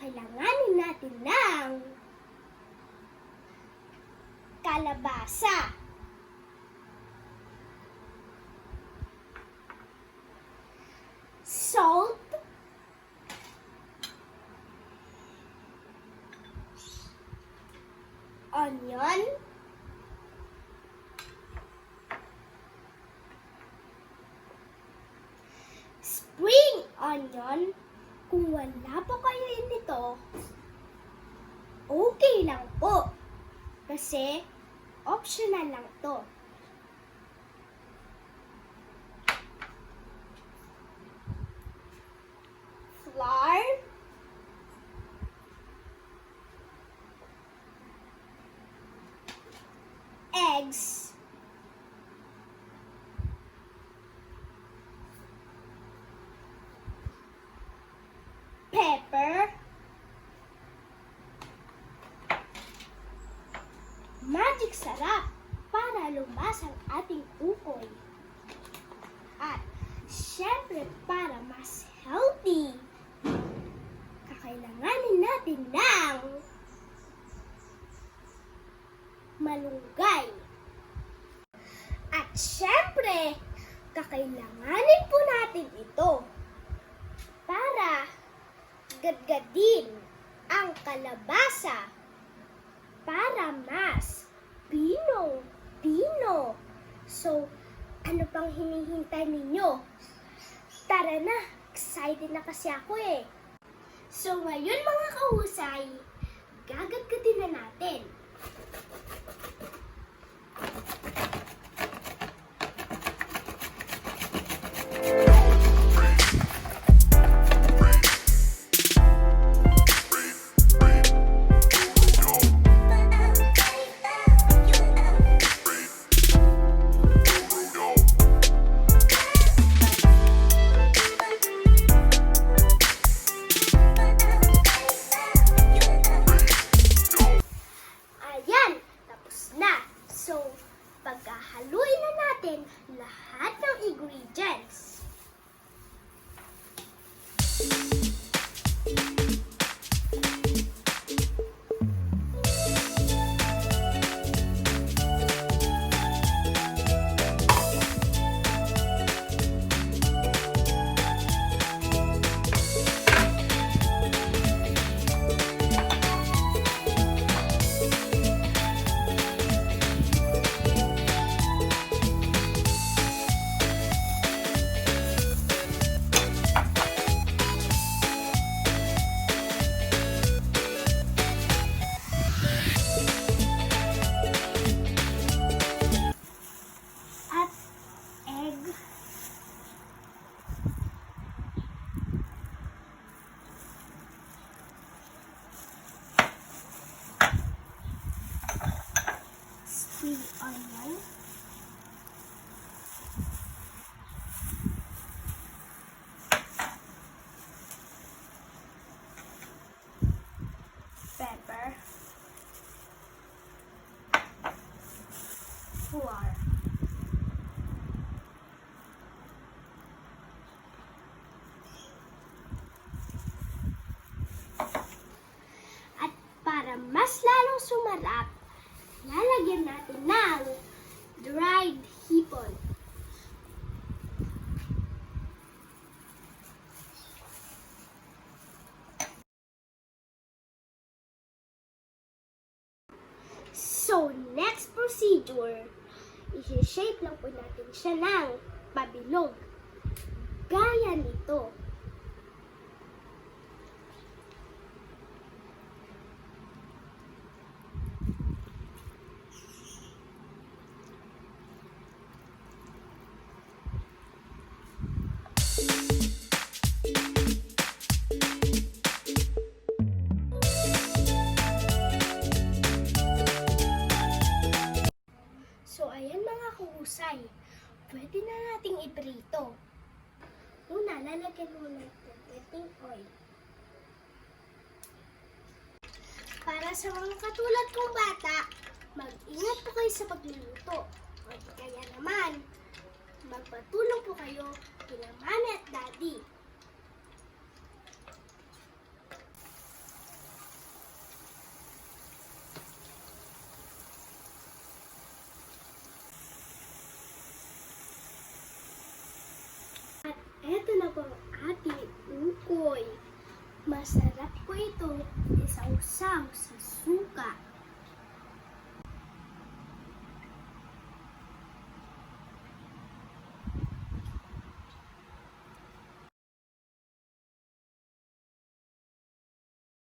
kakailanganin natin ng kalabasa, salt, onion, spring onion. Kung wala po kayo nito, okay lang po. Kasi optional lang to. Flour, eggs, pepper, magic sarap para lumasa ang ating ukoy. At syempre para mas healthy, kakailanganin natin ng malunggay. At syempre, kakailanganin po natin ito para gadgadin ang kalabasa para mas pino. So, ano pang hinihintay ninyo? Tara na, excited na kasi ako eh. So, ngayon mga kahusay, gagadgadin na natin. So, pagkahaluin na natin lahat ng ingredients. Onion, pepper, flour, at para mas lalong sumarap, lalagyan natin ng dried hipon. So, next procedure, i-shape lang po natin siya ng pabilog. Gaya nito. So, ayan mga kuhusay, pwede na nating iprito. Una, lalagyan muna ng konting oil. Para sa mga katulad kong bata, mag-ingat po kayo sa pagluluto. O kaya naman, magpatulong po kayo kina Mami at Daddy. po ang ating ukoy. Masarap po ito isausaw sa suka.